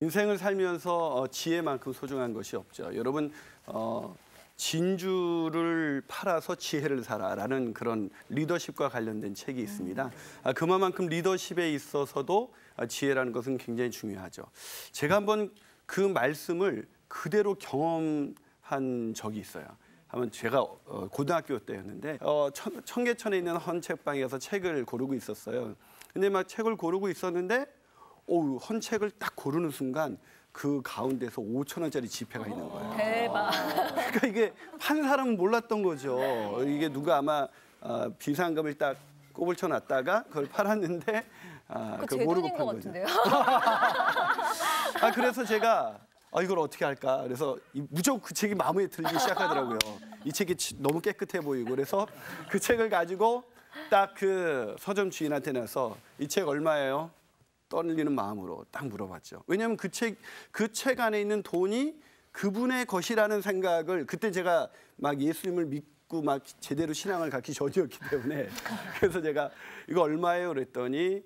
인생을 살면서 지혜만큼 소중한 것이 없죠. 여러분 진주를 팔아서 지혜를 사라라는 그런 리더십과 관련된 책이 있습니다. 그만큼 리더십에 있어서도 지혜라는 것은 굉장히 중요하죠. 제가 한번 그 말씀을 그대로 경험한 적이 있어요. 한번 제가 고등학교 때였는데 청계천에 있는 헌책방에서 책을 고르고 있었어요. 근데 막 책을 고르고 있었는데 헌책을 딱 고르는 순간 그 가운데서 5,000원짜리 지폐가 있는 거예요. 대박. 그러니까 이게 판 사람은 몰랐던 거죠. 이게 누가 아마 비상금을 딱 꼽을 쳐놨다가 그걸 팔았는데 그거 모르고 제 돈인 판 것 거죠. 같은데요? 그래서 제가 이걸 어떻게 할까? 그래서 무조건 그 책이 마음에 들기 시작하더라고요. 이 책이 너무 깨끗해 보이고 그래서 그 책을 가지고 딱 그 서점 주인한테 내서 이 책 얼마예요? 떨리는 마음으로 딱 물어봤죠. 왜냐하면 그 책 안에 있는 돈이 그분의 것이라는 생각을 그때 제가 막 예수님을 믿고 막 제대로 신앙을 갖기 전이었기 때문에 그래서 제가 이거 얼마예요? 그랬더니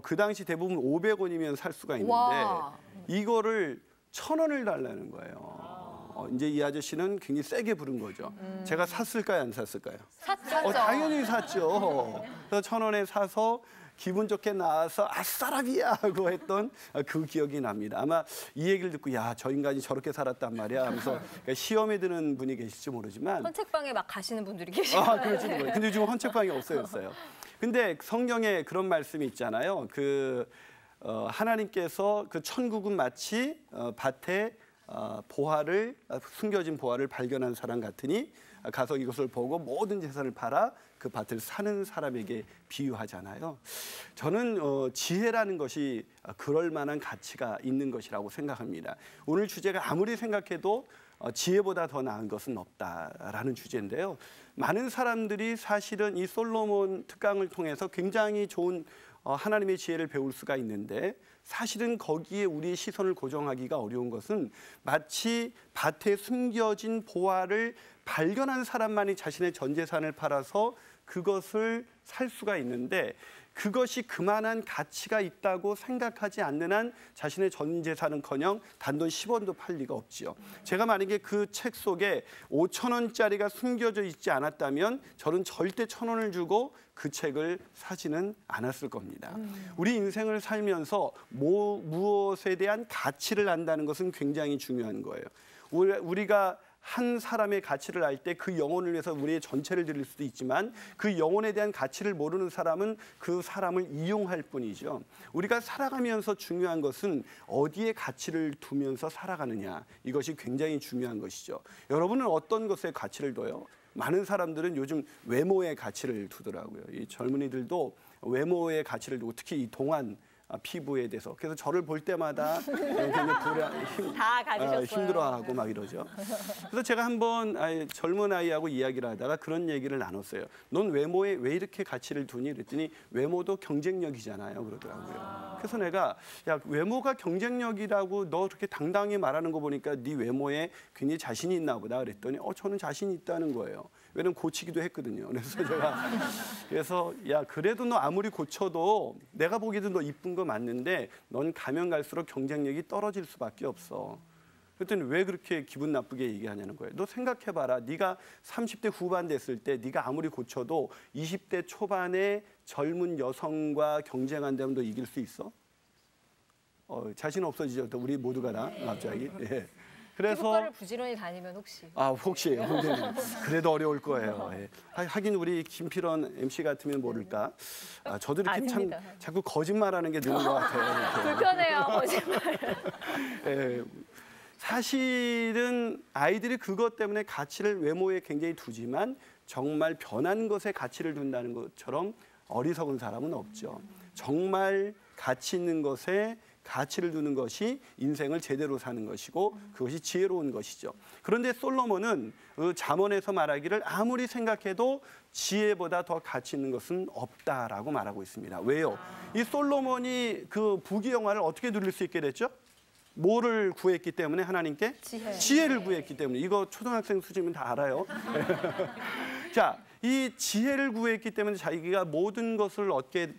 그 당시 대부분 500원이면 살 수가 있는데 와. 이거를 1,000원을 달라는 거예요. 이제 이 아저씨는 굉장히 세게 부른 거죠. 제가 샀을까요, 안 샀을까요? 샀죠. 당연히 샀죠. 그래서 1,000원에 사서 기분 좋게 나와서 아싸라비야 하고 했던 그 기억이 납니다. 아마 이 얘기를 듣고 야, 저 인간이 저렇게 살았단 말이야 하면서 그러니까 시험에 드는 분이 계실지 모르지만 헌책방에 막 가시는 분들이 계시고. 그렇지는 거예요. 근데 지금 헌책방이 없어졌어요. 근데 성경에 그런 말씀이 있잖아요. 하나님께서 그 천국은 마치 밭에 숨겨진 보화를 발견한 사람 같으니 가서 이것을 보고 모든 재산을 팔아 그 밭을 사는 사람에게 비유하잖아요. 저는 지혜라는 것이 그럴 만한 가치가 있는 것이라고 생각합니다. 오늘 주제가 아무리 생각해도 지혜보다 더 나은 것은 없다라는 주제인데요. 많은 사람들이 사실은 이 솔로몬 특강을 통해서 굉장히 좋은 하나님의 지혜를 배울 수가 있는데 사실은 거기에 우리의 시선을 고정하기가 어려운 것은 마치 밭에 숨겨진 보화를 발견한 사람만이 자신의 전 재산을 팔아서 그것을 살 수가 있는데 그것이 그만한 가치가 있다고 생각하지 않는 한 자신의 전 재산은커녕 단돈 10원도 팔 리가 없지요. 제가 만약에 그 책 속에 5,000원짜리가 숨겨져 있지 않았다면 저는 절대 1,000원을 주고 그 책을 사지는 않았을 겁니다. 우리 인생을 살면서 무엇에 대한 가치를 안다는 것은 굉장히 중요한 거예요. 우리가 한 사람의 가치를 알 때 그 영혼을 위해서 우리의 전체를 드릴 수도 있지만 그 영혼에 대한 가치를 모르는 사람은 그 사람을 이용할 뿐이죠. 우리가 살아가면서 중요한 것은 어디에 가치를 두면서 살아가느냐. 이것이 굉장히 중요한 것이죠. 여러분은 어떤 것에 가치를 둬요? 많은 사람들은 요즘 외모에 가치를 두더라고요. 이 젊은이들도 외모에 가치를 두고 특히 이 동안 피부에 대해서 그래서 저를 볼 때마다 굉장히 다 가지셨어요. 힘들어하고 막 이러죠. 그래서 제가 한번 젊은 아이하고 이야기를 하다가 그런 얘기를 나눴어요. 넌 외모에 왜 이렇게 가치를 두니? 그랬더니 외모도 경쟁력이잖아요. 그러더라고요. 그래서 내가 야, 외모가 경쟁력이라고 너 그렇게 당당히 말하는 거 보니까 네 외모에 굉장히 자신이 있나 보다 그랬더니 저는 자신이 있다는 거예요. 왜냐면 고치기도 했거든요. 그래서 야, 그래도 너 아무리 고쳐도 내가 보기에도 너 이쁜 거 맞는데 넌 가면 갈수록 경쟁력이 떨어질 수밖에 없어. 그랬더니 왜 그렇게 기분 나쁘게 얘기하냐는 거예요. 너 생각해봐라. 네가 30대 후반 됐을 때 네가 아무리 고쳐도 20대 초반의 젊은 여성과 경쟁한다면 너 이길 수 있어? 자신 없어지죠. 우리 모두가 다 갑자기. 예. 그래서 피부과를 부지런히 다니면 혹시. 혹시요. 그래도 어려울 거예요. 예. 하긴 우리 김필원 MC 같으면 모를까. 저도 이렇게 참 자꾸 거짓말하는 게 느는 것 같아요. 불편해요, 거짓말. 예. 사실은 아이들이 그것 때문에 가치를 외모에 굉장히 두지만 정말 변한 것에 가치를 둔다는 것처럼 어리석은 사람은 없죠. 정말 가치 있는 것에 가치를 두는 것이 인생을 제대로 사는 것이고 그것이 지혜로운 것이죠. 그런데 솔로몬은 잠언에서 말하기를 아무리 생각해도 지혜보다 더 가치 있는 것은 없다라고 말하고 있습니다. 왜요? 이 솔로몬이 그 부귀영화를 어떻게 누릴 수 있게 됐죠? 뭐를 구했기 때문에 하나님께? 지혜를 구했기 때문에. 이거 초등학생 수준이면 다 알아요. 자, 이 지혜를 구했기 때문에 자기가 모든 것을 얻게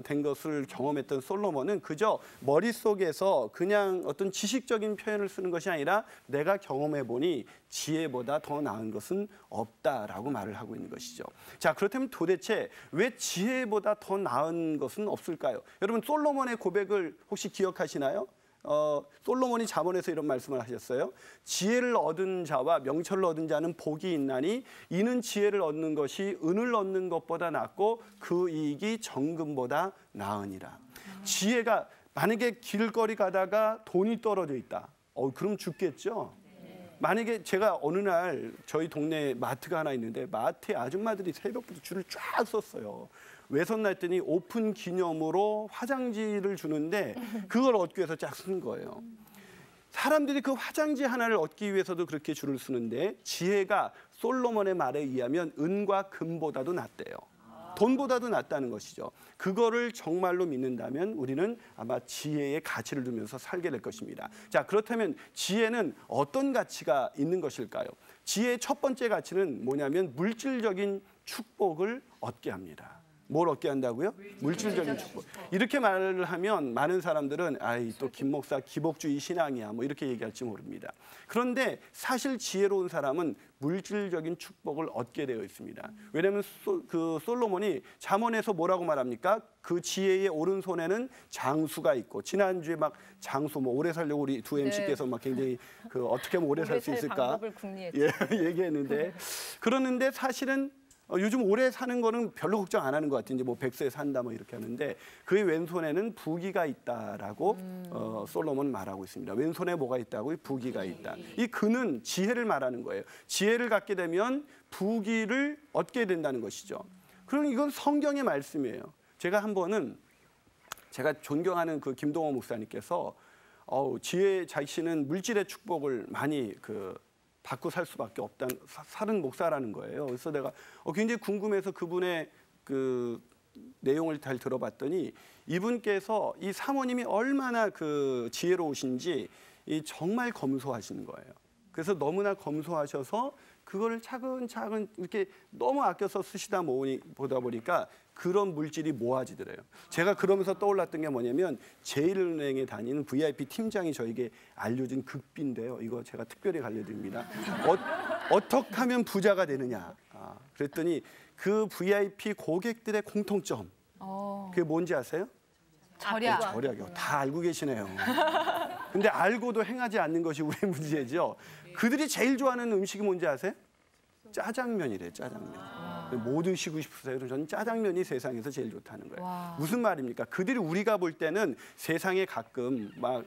된 것을 경험했던 솔로몬은 그저 머릿속에서 그냥 어떤 지식적인 표현을 쓰는 것이 아니라 내가 경험해 보니 지혜보다 더 나은 것은 없다라고 말을 하고 있는 것이죠. 자, 그렇다면 도대체 왜 지혜보다 더 나은 것은 없을까요? 여러분, 솔로몬의 고백을 혹시 기억하시나요? 솔로몬이 잠언에서 이런 말씀을 하셨어요. 지혜를 얻은 자와 명철을 얻은 자는 복이 있나니 이는 지혜를 얻는 것이 은을 얻는 것보다 낫고 그 이익이 정금보다 나으니라. 지혜가 만약에 길거리 가다가 돈이 떨어져 있다. 그럼 죽겠죠. 만약에 제가 어느 날 저희 동네에 마트가 하나 있는데 마트에 아줌마들이 새벽부터 줄을 쫙 섰어요. 왜 섰나 했더니 오픈 기념으로 화장지를 주는데 그걸 얻기 위해서 쫙 쓴 거예요. 사람들이 그 화장지 하나를 얻기 위해서도 그렇게 줄을 서는데 지혜가 솔로몬의 말에 의하면 은과 금보다도 낫대요. 돈보다도 낫다는 것이죠. 그거를 정말로 믿는다면 우리는 아마 지혜의 가치를 두면서 살게 될 것입니다. 자, 그렇다면 지혜는 어떤 가치가 있는 것일까요? 지혜의 첫 번째 가치는 뭐냐면 물질적인 축복을 얻게 합니다. 뭘 얻게 한다고요? 물질적인 축복. 이렇게 말을 하면 많은 사람들은 아이 또 김 목사 기복주의 신앙이야 뭐 이렇게 얘기할지 모릅니다. 그런데 사실 지혜로운 사람은 물질적인 축복을 얻게 되어 있습니다. 왜냐하면 솔로몬이 잠언에서 뭐라고 말합니까? 그 지혜의 오른손에는 장수가 있고 지난주에 막 장수 뭐 오래 살려고 우리 두 MC께서 막 굉장히 어떻게 하면 오래 살 수 있을까 얘기했는데 그러는데 사실은 요즘 오래 사는 거는 별로 걱정 안 하는 것 같아요. 이제 뭐 100세 산다 뭐 이렇게 하는데 그의 왼손에는 부귀가 있다라고 솔로몬은 말하고 있습니다. 왼손에 뭐가 있다고? 부귀가 있다. 이 그는 지혜를 말하는 거예요. 지혜를 갖게 되면 부귀를 얻게 된다는 것이죠. 그럼 이건 성경의 말씀이에요. 제가 한 번은 제가 존경하는 그 김동호 목사님께서 지혜 자신은 물질의 축복을 많이 받고 살 수밖에 없다는 살은 목사라는 거예요. 그래서 내가 굉장히 궁금해서 그분의 그 내용을 잘 들어봤더니 이분께서 이 사모님이 얼마나 지혜로우신지 정말 검소하시는 거예요. 그래서 너무나 검소하셔서 그거를 차근차근 이렇게 너무 아껴서 쓰시다 보다 보니까 그런 물질이 모아지더래요. 제가 그러면서 떠올랐던 게 뭐냐면 제일은행에 다니는 VIP 팀장이 저에게 알려준 극비인데요. 이거 제가 특별히 알려드립니다. 어떻게 하면 부자가 되느냐. 그랬더니 그 VIP 고객들의 공통점. 그게 뭔지 아세요? 절약이요. 다 알고 계시네요. 근데 알고도 행하지 않는 것이 우리의 문제죠. 그들이 제일 좋아하는 음식이 뭔지 아세요? 짜장면이래요. 짜장면. 뭐 드시고 싶으세요? 저는 짜장면이 세상에서 제일 좋다는 거예요. 와. 무슨 말입니까? 그들이 우리가 볼 때는 세상에 가끔 막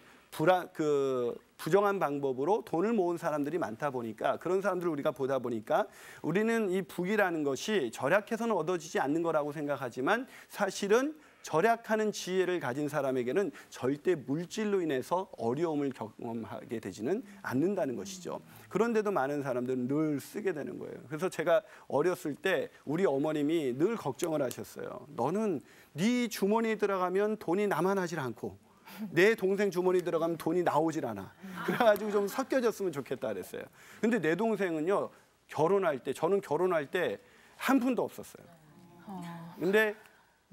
부정한 방법으로 돈을 모은 사람들이 많다 보니까 그런 사람들을 우리가 보다 보니까 우리는 이 부귀라는 것이 절약해서는 얻어지지 않는 거라고 생각하지만 사실은 절약하는 지혜를 가진 사람에게는 절대 물질로 인해서 어려움을 경험하게 되지는 않는다는 것이죠. 그런데도 많은 사람들은 늘 쓰게 되는 거예요. 그래서 제가 어렸을 때 우리 어머님이 늘 걱정을 하셨어요. 너는 네 주머니에 들어가면 돈이 남아나질 않고 내 동생 주머니 들어가면 돈이 나오질 않아. 그래가지고 좀 섞여졌으면 좋겠다 그랬어요. 근데 내 동생은요 저는 결혼할 때 한 푼도 없었어요. 근데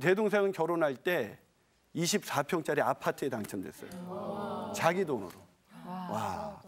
제 동생은 결혼할 때 24평짜리 아파트에 당첨됐어요. 자기 돈으로. 와.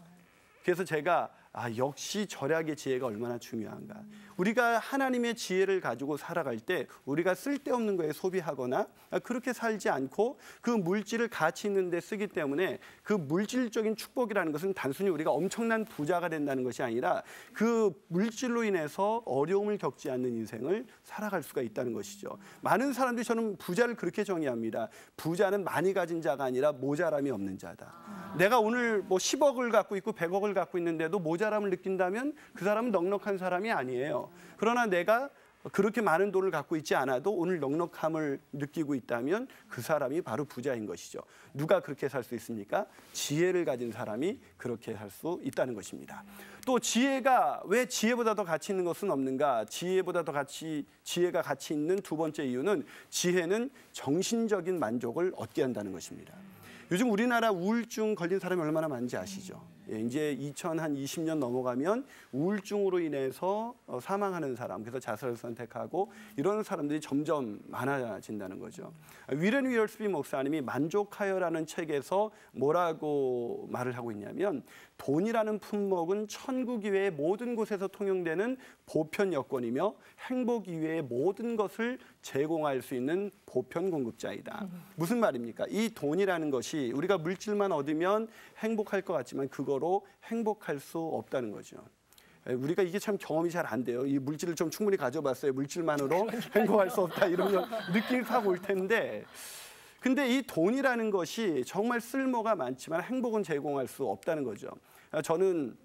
그래서 제가 역시 절약의 지혜가 얼마나 중요한가. 우리가 하나님의 지혜를 가지고 살아갈 때 우리가 쓸데없는 거에 소비하거나 그렇게 살지 않고 그 물질을 가치 있는 데 쓰기 때문에 그 물질적인 축복이라는 것은 단순히 우리가 엄청난 부자가 된다는 것이 아니라 그 물질로 인해서 어려움을 겪지 않는 인생을 살아갈 수가 있다는 것이죠. 많은 사람들이 저는 부자를 그렇게 정의합니다. 부자는 많이 가진 자가 아니라 모자람이 없는 자다. 내가 오늘 뭐 10억을 갖고 있고 100억을 갖고 있는데도 모자람을 느낀다면 그 사람은 넉넉한 사람이 아니에요. 그러나 내가 그렇게 많은 돈을 갖고 있지 않아도 오늘 넉넉함을 느끼고 있다면 그 사람이 바로 부자인 것이죠. 누가 그렇게 살 수 있습니까? 지혜를 가진 사람이 그렇게 살 수 있다는 것입니다. 또 지혜가 왜 지혜보다 더 가치 있는 것은 없는가? 지혜가 가치 있는 두 번째 이유는 지혜는 정신적인 만족을 얻게 한다는 것입니다. 요즘 우리나라 우울증 걸린 사람이 얼마나 많은지 아시죠? 이제 2020년 넘어가면 우울증으로 인해서 사망하는 사람, 그래서 자살을 선택하고 이런 사람들이 점점 많아진다는 거죠. 위렌 위얼스비 목사님이 만족하여라는 책에서 뭐라고 말을 하고 있냐면 돈이라는 품목은 천국 이외의 모든 곳에서 통용되는 보편 여건이며 행복 이외의 모든 것을 제공할 수 있는 보편 공급자이다. 무슨 말입니까? 이 돈이라는 것이 우리가 물질만 얻으면 행복할 것 같지만 그거로 행복할 수 없다는 거죠. 우리가 이게 참 경험이 잘 안 돼요. 이 물질을 좀 충분히 가져봤어요. 물질만으로 행복할 수 없다 이런 걸 느낌이 확 올 텐데 근데 이 돈이라는 것이 정말 쓸모가 많지만 행복은 제공할 수 없다는 거죠. 저는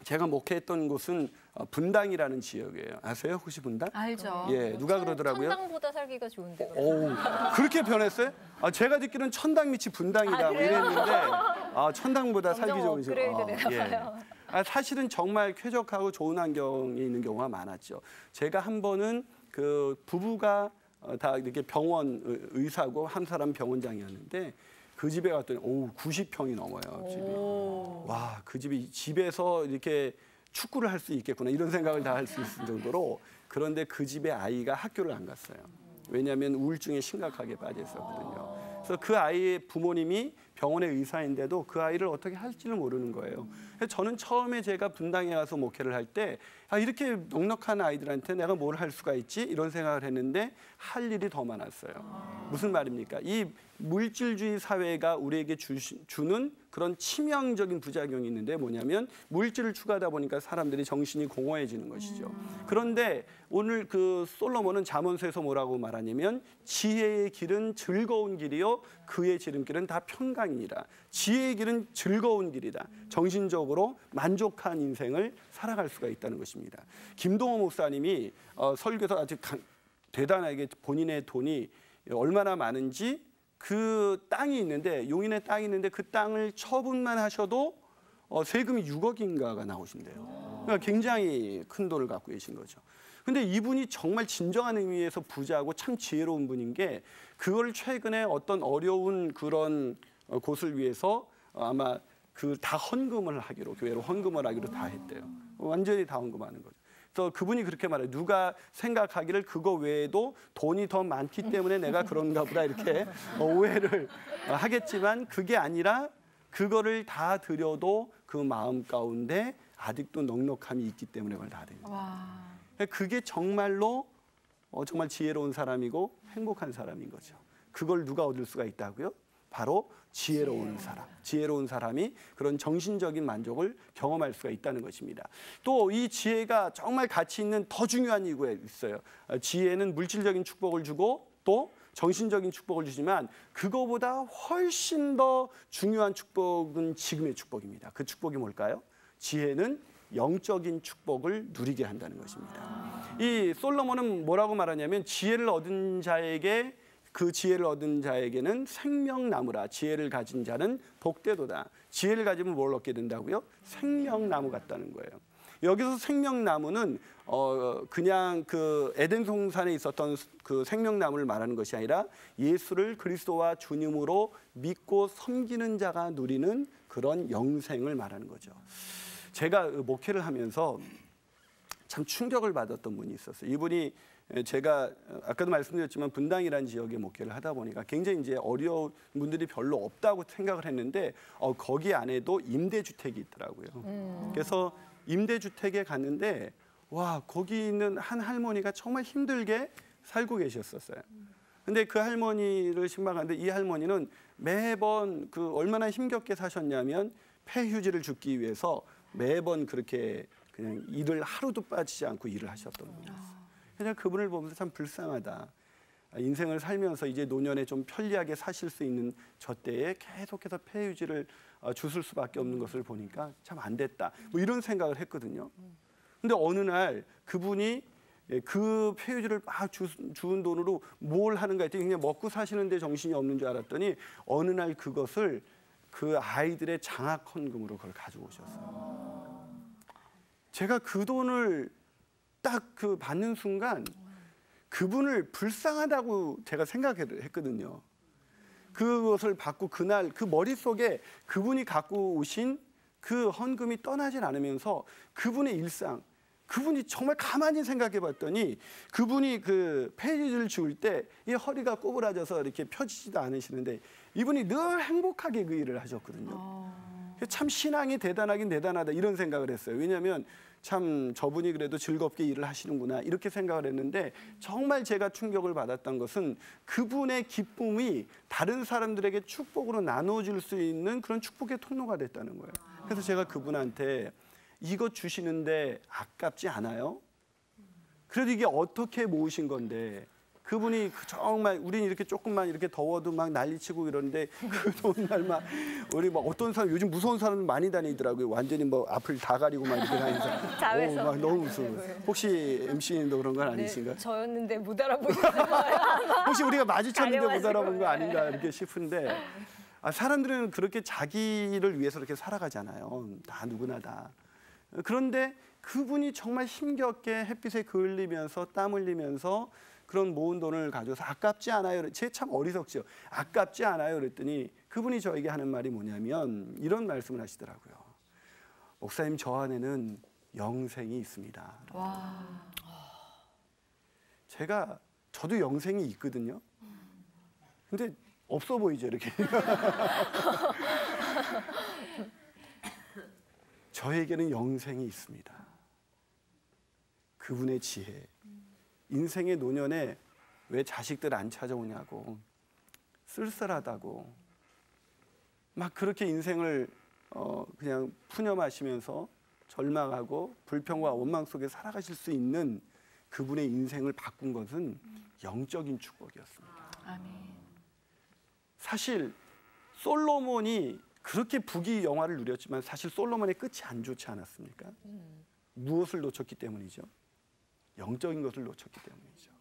제가 목회했던 곳은 분당이라는 지역이에요. 아세요? 혹시 분당? 알죠. 예, 누가 그러더라고요? 천당보다 살기가 좋은데. 오, 그렇게 변했어요? 제가 듣기로는 천당 밑이 분당이다 뭐 이랬는데 천당보다 살기 좋은 지역. 업그레이드되나 봐요. 사실은 정말 쾌적하고 좋은 환경에 있는 경우가 많았죠. 제가 한 번은 그 부부가 다 이렇게 병원 의사고 한 사람 병원장이었는데 그 집에 갔더니 90평이 넘어요. 집이. 와, 그 집이 집에서 이렇게 축구를 할 수 있겠구나 이런 생각을 다 할 수 있을 정도로 그런데 그 집의 아이가 학교를 안 갔어요. 왜냐하면 우울증에 심각하게 빠져 있었거든요. 그래서 그 아이의 부모님이 병원의 의사인데도 그 아이를 어떻게 할지를 모르는 거예요. 그래서 저는 처음에 제가 분당에 가서 목회를 할 때 이렇게 넉넉한 아이들한테 내가 뭘 할 수가 있지? 이런 생각을 했는데 할 일이 더 많았어요. 무슨 말입니까? 이 물질주의 사회가 우리에게 주는 그런 치명적인 부작용이 있는데 뭐냐면 물질을 추구하다 보니까 사람들이 정신이 공허해지는 것이죠. 그런데 오늘 그 솔로몬은 잠언서에서 뭐라고 말하냐면 지혜의 길은 즐거운 길이요 그의 지름길은 다 평강이니라. 지혜의 길은 즐거운 길이다. 정신적으로 만족한 인생을 살아갈 수가 있다는 것입니다. 김동호 목사님이 설교에서 아주 대단하게 본인의 돈이 얼마나 많은지 그 땅이 있는데 용인에 땅이 있는데 그 땅을 처분만 하셔도 세금이 6억인가가 나오신대요. 그러니까 굉장히 큰 돈을 갖고 계신 거죠. 근데 이분이 정말 진정한 의미에서 부자고 참 지혜로운 분인 게 그걸 최근에 어떤 어려운 그런 곳을 위해서 아마 그 다 헌금을 하기로 교회로 헌금을 하기로 다 했대요. 완전히 다 헌금하는 거죠. 그래서 그분이 그렇게 말해요. 누가 생각하기를 그거 외에도 돈이 더 많기 때문에 내가 그런가 보다 이렇게 오해를 하겠지만 그게 아니라 그거를 다 드려도 그 마음 가운데 아직도 넉넉함이 있기 때문에 그걸 다 드립니다. 그게 정말로 정말 지혜로운 사람이고 행복한 사람인 거죠. 그걸 누가 얻을 수가 있다고요? 바로 지혜로운 사람. 지혜로운 사람이 그런 정신적인 만족을 경험할 수가 있다는 것입니다. 또 이 지혜가 정말 가치 있는 더 중요한 이유가 있어요. 지혜는 물질적인 축복을 주고 또 정신적인 축복을 주지만 그거보다 훨씬 더 중요한 축복은 지금의 축복입니다. 그 축복이 뭘까요? 지혜는 영적인 축복을 누리게 한다는 것입니다. 이 솔로몬은 뭐라고 말하냐면 지혜를 얻은 자에게 그 지혜를 얻은 자에게는 생명나무라. 지혜를 가진 자는 복되도다. 지혜를 가지면 뭘 얻게 된다고요? 생명나무 같다는 거예요. 여기서 생명나무는 그냥 그 에덴 동산에 있었던 그 생명나무를 말하는 것이 아니라 예수를 그리스도와 주님으로 믿고 섬기는 자가 누리는 그런 영생을 말하는 거죠. 제가 목회를 하면서 참 충격을 받았던 분이 있었어요. 이분이 제가 아까도 말씀드렸지만 분당이라는 지역에 목회를 하다 보니까 굉장히 이제 어려운 분들이 별로 없다고 생각을 했는데 거기 안에도 임대주택이 있더라고요. 그래서 임대주택에 갔는데 와 거기 있는 한 할머니가 정말 힘들게 살고 계셨었어요. 근데 그 할머니를 신방하는데 이 할머니는 매번 그 얼마나 힘겹게 사셨냐면 폐휴지를 줍기 위해서 매번 그렇게 그냥 일을 하루도 빠지지 않고 일을 하셨던 분이었어요. 그래서 그분을 보면서 참 불쌍하다. 인생을 살면서 이제 노년에 좀 편리하게 사실 수 있는 저 때에 계속해서 폐유지를 주술 수밖에 없는 것을 보니까 참 안 됐다. 뭐 이런 생각을 했거든요. 근데 어느 날 그분이 그 폐유지를 막 주운 돈으로 뭘 하는가 했더니 그냥 먹고 사시는데 정신이 없는 줄 알았더니 어느 날 그것을 그 아이들의 장학 헌금으로 그걸 가지고 오셨어요. 제가 그 돈을 딱 그 받는 순간 그분을 불쌍하다고 제가 생각했거든요. 그것을 받고 그날 그 머릿속에 그분이 갖고 오신 그 헌금이 떠나질 않으면서 그분의 일상, 그분이 정말 가만히 생각해 봤더니 그분이 그 페이지를 지울 때 이 허리가 꼬부라져서 이렇게 펴지지도 않으시는데 이분이 늘 행복하게 그 일을 하셨거든요. 참 신앙이 대단하긴 대단하다 이런 생각을 했어요. 왜냐하면 참 저분이 그래도 즐겁게 일을 하시는구나 이렇게 생각을 했는데 정말 제가 충격을 받았던 것은 그분의 기쁨이 다른 사람들에게 축복으로 나눠줄 수 있는 그런 축복의 통로가 됐다는 거예요. 그래서 제가 그분한테 이거 주시는데 아깝지 않아요? 그래도 이게 어떻게 모으신 건데 그분이 정말 우리는 이렇게 조금만 이렇게 더워도 막 난리치고 이러는데 그 더운 날 막 우리 막 어떤 사람 요즘 무서운 사람 많이 다니더라고요. 완전히 뭐 앞을 다 가리고 막 이렇게 다니면서 자외선. 막 너무 무서워요. 혹시 MC님도 그런 건 아니신가요? 네, 저였는데 못 알아보셨을 거예요. 혹시 우리가 마주쳤는데 못 가려가지고. 알아본 거 아닌가 이렇게 싶은데 사람들은 그렇게 자기를 위해서 이렇게 살아가잖아요. 다 누구나 다. 그런데 그분이 정말 힘겹게 햇빛에 그을리면서 땀 흘리면서 그런 모은 돈을 가져서 아깝지 않아요. 제 참 어리석죠. 아깝지 않아요. 그랬더니 그분이 저에게 하는 말이 뭐냐면 이런 말씀을 하시더라고요. 목사님 저 안에는 영생이 있습니다. 와. 저도 영생이 있거든요. 근데 없어 보이죠 이렇게. 저에게는 영생이 있습니다. 그분의 지혜. 인생의 노년에 왜 자식들 안 찾아오냐고 쓸쓸하다고 막 그렇게 인생을 그냥 푸념하시면서 절망하고 불평과 원망 속에 살아가실 수 있는 그분의 인생을 바꾼 것은 영적인 축복이었습니다. 아멘. 사실 솔로몬이 그렇게 부귀영화를 누렸지만 사실 솔로몬의 끝이 안 좋지 않았습니까? 무엇을 놓쳤기 때문이죠? 영적인 것을 놓쳤기 때문이죠.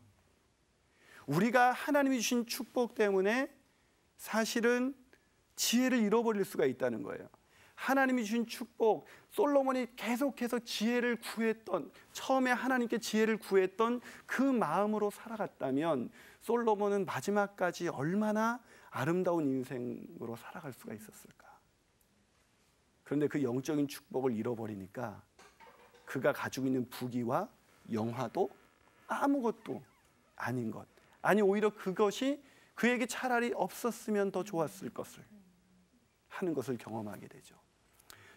우리가 하나님이 주신 축복 때문에 사실은 지혜를 잃어버릴 수가 있다는 거예요. 하나님이 주신 축복, 솔로몬이 계속해서 지혜를 구했던, 처음에 하나님께 지혜를 구했던 그 마음으로 살아갔다면 솔로몬은 마지막까지 얼마나 아름다운 인생으로 살아갈 수가 있었을까. 그런데 그 영적인 축복을 잃어버리니까 그가 가지고 있는 부귀와 영화도 아무것도 아닌 것. 아니 오히려 그것이 그에게 차라리 없었으면 더 좋았을 것을 하는 것을 경험하게 되죠.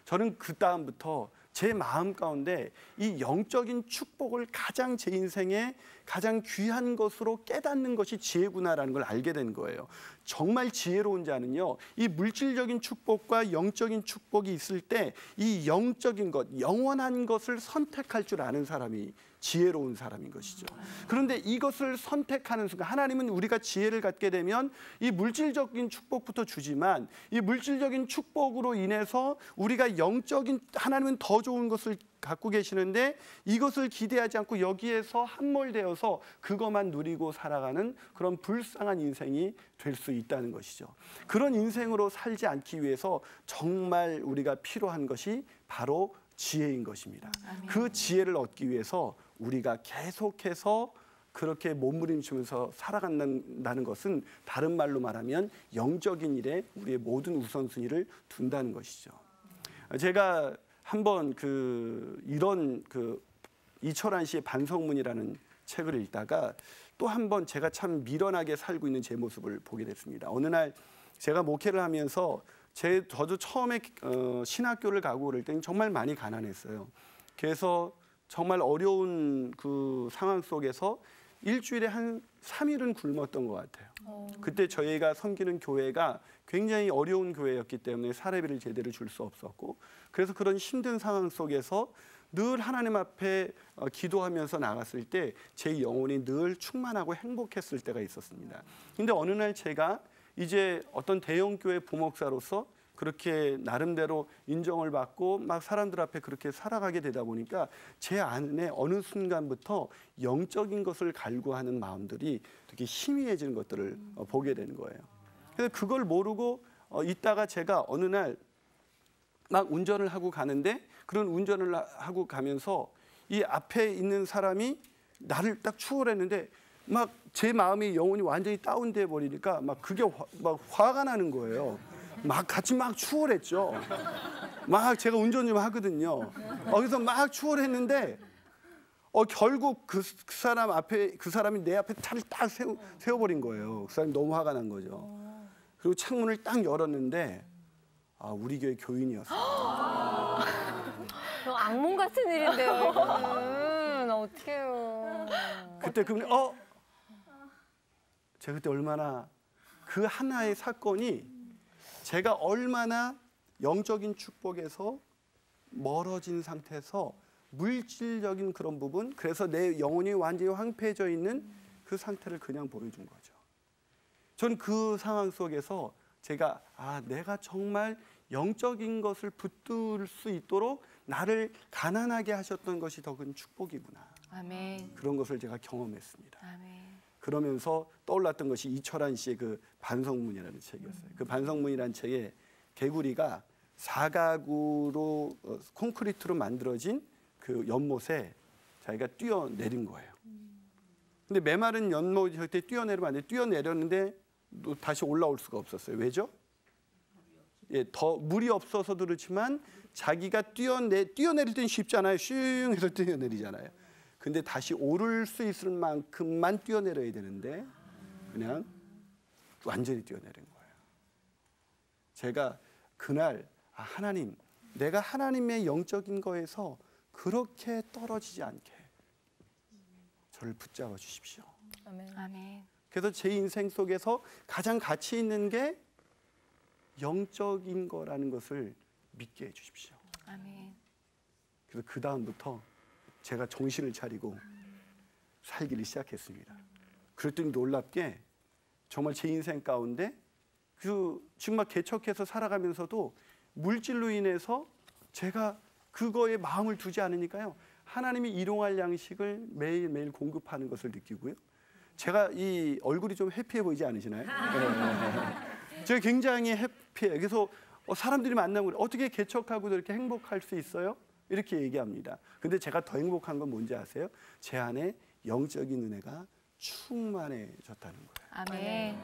저는 그 다음부터 제 마음 가운데 이 영적인 축복을 가장 제 인생에 가장 귀한 것으로 깨닫는 것이 지혜구나라는 걸 알게 된 거예요. 정말 지혜로운 자는요, 이 물질적인 축복과 영적인 축복이 있을 때 이 영적인 것, 영원한 것을 선택할 줄 아는 사람이 지혜로운 사람인 것이죠. 그런데 이것을 선택하는 순간 하나님은 우리가 지혜를 갖게 되면 이 물질적인 축복부터 주지만 이 물질적인 축복으로 인해서 우리가 영적인 하나님은 더 좋은 것을 갖고 계시는데 이것을 기대하지 않고 여기에서 함몰되어서 그것만 누리고 살아가는 그런 불쌍한 인생이 될 수 있다는 것이죠. 그런 인생으로 살지 않기 위해서 정말 우리가 필요한 것이 바로 지혜인 것입니다. 아멘. 그 지혜를 얻기 위해서 우리가 계속해서 그렇게 몸부림치면서 살아간다는 것은 다른 말로 말하면 영적인 일에 우리의 모든 우선순위를 둔다는 것이죠. 제가 한번 이런 이철환 씨의 반성문이라는 책을 읽다가 또 한번 제가 참 미련하게 살고 있는 제 모습을 보게 됐습니다. 어느 날 제가 목회를 하면서 저도 처음에 신학교를 가고 그럴 때는 정말 많이 가난했어요. 그래서 정말 어려운 그 상황 속에서 일주일에 한 3일은 굶었던 것 같아요. 그때 저희가 섬기는 교회가 굉장히 어려운 교회였기 때문에 사례비를 제대로 줄 수 없었고 그래서 그런 힘든 상황 속에서 늘 하나님 앞에 기도하면서 나갔을 때 제 영혼이 늘 충만하고 행복했을 때가 있었습니다. 근데 어느 날 제가 이제 어떤 대형 교회 부목사로서 그렇게 나름대로 인정을 받고 막 사람들 앞에 그렇게 살아가게 되다 보니까 제 안에 어느 순간부터 영적인 것을 갈구하는 마음들이 되게 희미해지는 것들을 보게 되는 거예요. 그래서 그걸 모르고 있다가 제가 어느 날 막 운전을 하고 가는데 그런 운전을 하고 가면서 이 앞에 있는 사람이 나를 딱 추월했는데 막 제 마음이 영혼이 완전히 다운돼 버리니까 막 그게 막 화가 나는 거예요. 막 같이 막 추월했죠. 막 제가 운전 좀 하거든요. 그래서 막 추월했는데 결국 그 사람 앞에 그 사람이 내 앞에 차를 딱 세워버린 거예요. 그 사람이 너무 화가 난 거죠. 그리고 창문을 딱 열었는데 우리 교회 교인이었어요. 악몽 같은 일인데요, 이거는. 어떡해요. 그때 그분이 제가 그때 얼마나 그 하나의 사건이 제가 얼마나 영적인 축복에서 멀어진 상태에서 물질적인 그런 부분, 그래서 내 영혼이 완전히 황폐해져 있는 그 상태를 그냥 보여준 거죠. 전 그 상황 속에서 제가 내가 정말 영적인 것을 붙들 수 있도록 나를 가난하게 하셨던 것이 더 큰 축복이구나. 아멘. 그런 것을 제가 경험했습니다. 아멘. 그러면서 떠올랐던 것이 이철환 씨의 그 반성문이라는 책이었어요. 그 반성문이라는 책에 개구리가 사각으로 콘크리트로 만들어진 그 연못에 자기가 뛰어내린 거예요. 근데 메마른 연못이 그때 뛰어내리면 안 돼. 뛰어내렸는데 또 다시 올라올 수가 없었어요. 왜죠? 더 물이 없어서도 그렇지만 자기가 뛰어내릴 땐 쉽잖아요. 슝 해서 뛰어내리잖아요. 근데 다시 오를 수 있을 만큼만 뛰어내려야 되는데 그냥 완전히 뛰어내린 거예요. 제가 그날 하나님, 내가 하나님의 영적인 거에서 그렇게 떨어지지 않게 저를 붙잡아 주십시오. 아멘. 아멘. 그래서 제 인생 속에서 가장 가치 있는 게 영적인 거라는 것을 믿게 해주십시오. 아멘. 그래서 그 다음부터 제가 정신을 차리고 살기를 시작했습니다. 그랬더니 놀랍게 정말 제 인생 가운데 정말 개척해서 살아가면서도 물질로 인해서 제가 그거에 마음을 두지 않으니까요. 하나님이 일용할 양식을 매일매일 공급하는 것을 느끼고요. 제가 이 얼굴이 좀 해피해 보이지 않으시나요? 네. 제가 굉장히 해피해요. 그래서 사람들이 만나면 어떻게 개척하고도 이렇게 행복할 수 있어요? 이렇게 얘기합니다. 근데 제가 더 행복한 건 뭔지 아세요? 제 안에 영적인 은혜가 충만해졌다는 거예요. 아멘.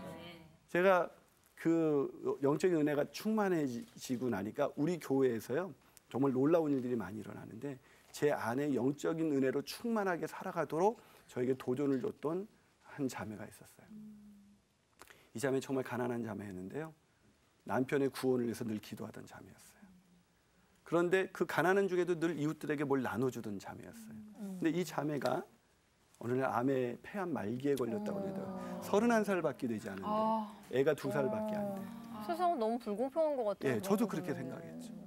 제가 그 영적인 은혜가 충만해지고 나니까 우리 교회에서요. 정말 놀라운 일들이 많이 일어나는데 제 안에 영적인 은혜로 충만하게 살아가도록 저에게 도전을 줬던 한 자매가 있었어요. 이 자매 정말 가난한 자매였는데요. 남편의 구원을 위해서 늘 기도하던 자매였어요. 그런데 그 가난한 중에도 늘 이웃들에게 뭘 나눠주던 자매였어요. 근데 이 자매가 어느 날 암에 폐암 말기에 걸렸다고 그러더라고요. 31살밖에 되지 않은데 애가 2살밖에 안 돼. 세상은 너무 불공평한 것 같아요. 예, 저도 그렇게 생각했죠.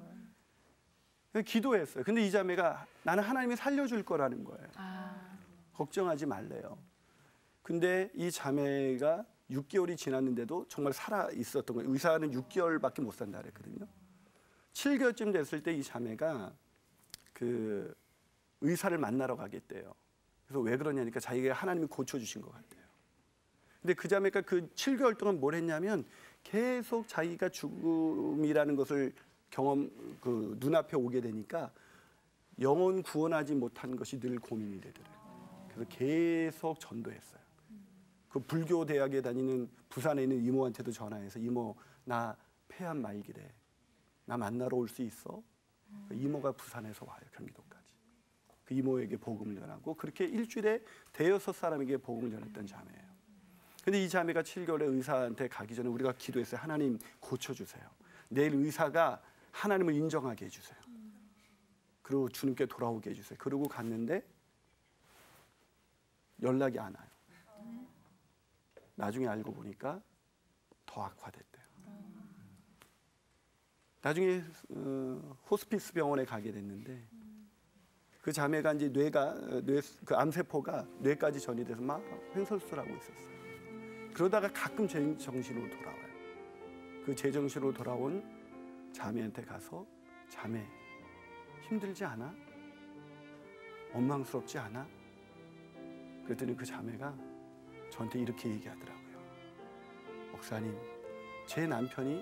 기도했어요. 근데 이 자매가 나는 하나님이 살려줄 거라는 거예요. 걱정하지 말래요. 근데 이 자매가 6개월이 지났는데도 정말 살아 있었던 거예요. 의사는 6개월밖에 못 산다 그랬거든요. 7개월쯤 됐을 때 이 자매가 그 의사를 만나러 가겠대요. 그래서 왜 그러냐니까 자기가 하나님이 고쳐주신 것 같아요. 근데 그 자매가 그 7개월 동안 뭘 했냐면 계속 자기가 죽음이라는 것을 그 눈앞에 오게 되니까 영혼 구원하지 못한 것이 늘 고민이 되더래요. 그래서 계속 전도했어요. 그 불교 대학에 다니는 부산에 있는 이모한테도 전화해서 이모 나 폐암 말기래. 나 만나러 올 수 있어? 그 이모가 부산에서 와요. 경기도까지. 그 이모에게 복음을 전하고 그렇게 일주일에 5-6사람에게 복음을 전했던 자매예요. 근데 이 자매가 7개월에 의사한테 가기 전에 우리가 기도했어요. 하나님 고쳐주세요. 내일 의사가 하나님을 인정하게 해주세요. 그리고 주님께 돌아오게 해주세요. 그러고 갔는데 연락이 안 와요. 나중에 알고 보니까 더 악화됐대요. 나중에 호스피스 병원에 가게 됐는데 그 자매가 이제 그 암세포가 뇌까지 전이돼서 막 횡설수를 하고 있었어요. 그러다가 가끔 제정신으로 돌아와요. 그 제정신으로 돌아온 자매한테 가서 자매 힘들지 않아? 원망스럽지 않아? 그랬더니 그 자매가 저한테 이렇게 얘기하더라고요. 목사님, 제 남편이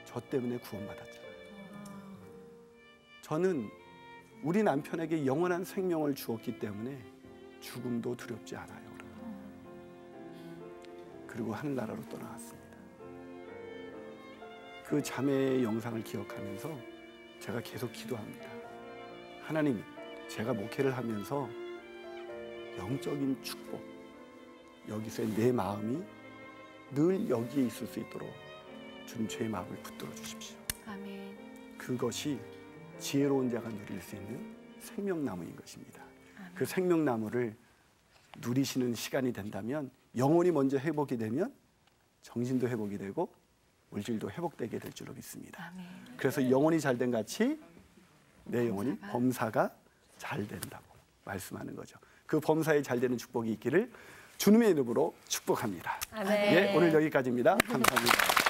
저 때문에 구원받았잖아요. 저는 우리 남편에게 영원한 생명을 주었기 때문에 죽음도 두렵지 않아요. 그리고 하늘나라로 떠나갔습니다. 그 자매의 영상을 기억하면서 제가 계속 기도합니다. 하나님, 제가 목회를 하면서 영적인 축복, 여기서의 내 마음이 늘 여기에 있을 수 있도록 주님 제 마음을 붙들어 주십시오. 아멘. 그것이 지혜로운 자가 누릴 수 있는 생명나무인 것입니다. 아멘. 그 생명나무를 누리시는 시간이 된다면 영혼이 먼저 회복이 되면 정신도 회복이 되고 물질도 회복되게 될 줄로 믿습니다. 아멘. 그래서 영혼이 잘된 같이 내 영혼이 범사가 잘 된다고 말씀하는 거죠. 그 범사에 잘 되는 축복이 있기를 주님의 이름으로 축복합니다. 아멘. 예, 오늘 여기까지입니다. 감사합니다.